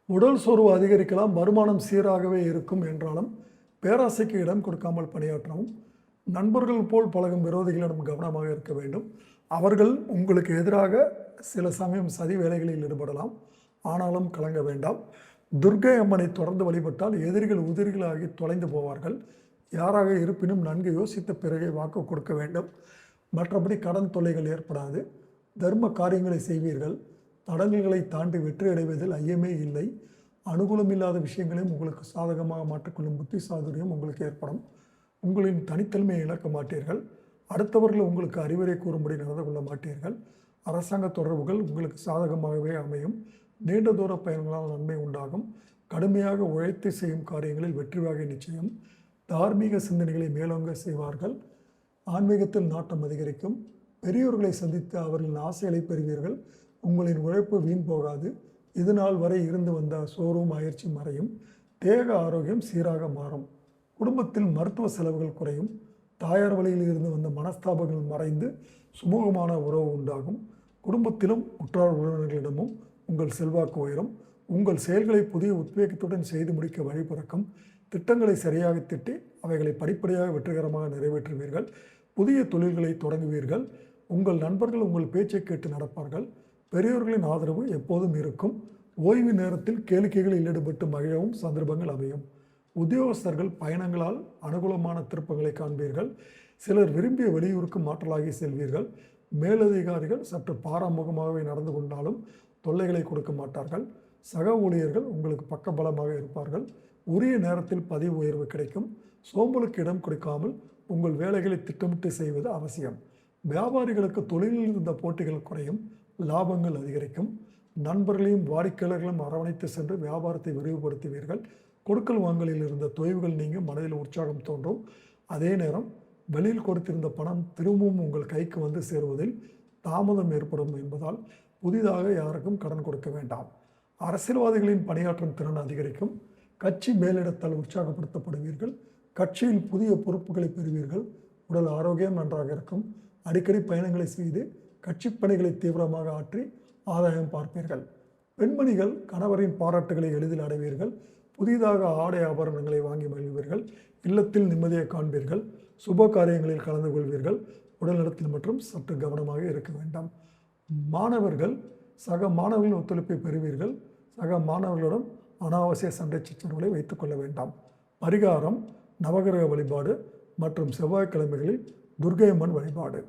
உடல் சோர்வு அதிகரிக்கலாம், வருமானம் சீராகவே இருக்கும் என்றாலும் பேராசைக்கு இடம் கொடுக்காமல் பணியாற்றவும், நண்பர்கள் போல் பழகும் விரோதிகளிடம் கவனமாக இருக்க வேண்டும். அவர்கள் உங்களுக்கு எதிராக சில சமயம் சதி வேலைகளில் ஈடுபடலாம். ஆனாலும் கலங்க வேண்டாம். துர்க்கை அம்மனை தொடர்ந்து வழிபட்டால் எதிரிகள் உதிரிகளாகி தொலைந்து போவார்கள். யாராக இருப்பினும் நன்கு யோசித்த பிறகே வாக்கு கொடுக்க வேண்டும். மற்றபடி கடன் தொல்லைகள் ஏற்படாது. தர்ம காரியங்களை செய்வீர்கள். தடங்கல்களை தாண்டி வெற்றி அடைவதில் ஐயமே இல்லை. அனுகூலமில்லாத விஷயங்களையும் உங்களுக்கு சாதகமாக மாற்றிக்கொள்ளும் புத்தி சாதுரியம் உங்களுக்கு ஏற்படும். உங்களின் தனித்தன்மையை இழக்க மாட்டீர்கள். அடுத்தவர்கள் உங்களுக்கு அறிவுரை கூறும்படி நடந்து கொள்ள மாட்டீர்கள். அரசாங்க தொடர்புகள் உங்களுக்கு சாதகமாகவே அமையும். நீண்ட தூர பயணங்களால் நன்மை உண்டாகும். கடுமையாக உழைத்து செய்யும் காரியங்களில் வெற்றி வாகை நிச்சயம். தார்மீக சிந்தனைகளை மேலோங்க செய்வார்கள். ஆன்மீகத்தில் நாட்டம் அதிகரிக்கும். பெரியோர்களை சந்தித்து அவர்களின் ஆசைகளை பெறுவீர்கள். உங்களின் உழைப்பு வீண் போகாது. இதுநாள் வரை இருந்து வந்த சோர்வும் அயற்சி மறையும். தேக ஆரோக்கியம் சீராக மாறும். குடும்பத்தில் மருத்துவ செலவுகள் குறையும். தாயார் வழியில் இருந்து வந்த மனஸ்தாபங்கள் மறைந்து சுமூகமான உறவு உண்டாகும். குடும்பத்திலும் உற்றார் உறவினர்களிடமும் உங்கள் செல்வாக்கு உயரும். உங்கள் செயல்களை புதிய உத்வேகத்துடன் செய்து முடிக்க வழிபிறக்கும். திட்டங்களை சரியாக திட்டி அவைகளை படிப்படியாக வெற்றிகரமாக நிறைவேற்றுவீர்கள். புதிய தொழில்களை தொடங்குவீர்கள். உங்கள் நண்பர்கள் உங்கள் பேச்சை கேட்டு நடப்பார்கள். பெரியோர்களின் ஆதரவு எப்போதும் இருக்கும். ஓய்வு நேரத்தில் கேளிக்கைகளில் ஈடுபட்டு மகிழவும் சந்தர்ப்பங்கள் அமையும். உத்தியோகஸ்தர்கள் பயணங்களால் அனுகூலமான திருப்பங்களை காண்பீர்கள். சிலர் விரும்பிய வெளியூருக்கு மாற்றலாகி செல்வீர்கள். மேலதிகாரிகள் சற்று பாராமுகமாகவே நடந்து கொண்டாலும் தொல்லைகளை கொடுக்க மாட்டார்கள். சக ஊழியர்கள் உங்களுக்கு பக்கபலமாக இருப்பார்கள். உரிய நேரத்தில் பதவி உயர்வு கிடைக்கும். சோம்பலுக்கு இடம் கொடுக்காமல் உங்கள் வேலைகளை திட்டமிட்டு செய்வது அவசியம். வியாபாரிகளுக்கு தொழிலில் இருந்த போட்டிகள் குறையும். லாபங்கள் அதிகரிக்கும். நண்பர்களையும் வாடிக்கையாளர்களும் அரவணைத்து சென்று வியாபாரத்தை விரிவுபடுத்துவீர்கள். கொடுக்கல் வாங்கலில் இருந்த தொய்வுகள் நீங்க மனதில் உற்சாகம் தோன்றும். அதே நேரம் வெளியில் கொடுத்திருந்த பணம் திரும்பவும் உங்கள் கைக்கு வந்து சேருவதில் தாமதம் ஏற்படும் என்பதால் புதிதாக யாருக்கும் கடன் கொடுக்க வேண்டாம். அரசியல்வாதிகளின் பணியாற்றும் திறன் அதிகரிக்கும். கட்சி மேலிடத்தால் உற்சாகப்படுத்தப்படுவீர்கள். கட்சியில் புதிய பொறுப்புகளை பெறுவீர்கள். உடல் ஆரோக்கியம் நன்றாக இருக்கும். அடிக்கடி பயணங்களை செய்து கட்சி பணிகளை தீவிரமாக ஆற்றி ஆதாயம் பார்ப்பீர்கள். பெண்மணிகள் கணவரின் பாராட்டுகளை எளிதில் அடைவீர்கள். புதிதாக ஆடை ஆபரணங்களை வாங்கி மகிழ்வீர்கள். இல்லத்தில் நிம்மதியை காண்பீர்கள். சுப காரியங்களில் கலந்து கொள்வீர்கள். உடல்நலத்தில் மற்றும் சற்று கவனமாக இருக்க வேண்டாம். மாணவர்கள் சக மாணவர்களின் ஒத்துழைப்பை பெறுவீர்கள். சக மாணவர்களிடம் அனாவசிய சண்டை சச்சரவுகளை வைத்துக் கொள்ள வேண்டாம். பரிகாரம் நவகிரக வழிபாடு மற்றும் செவ்வாய்க்கிழமைகளில் துர்க்கை அம்மன் வழிபாடு.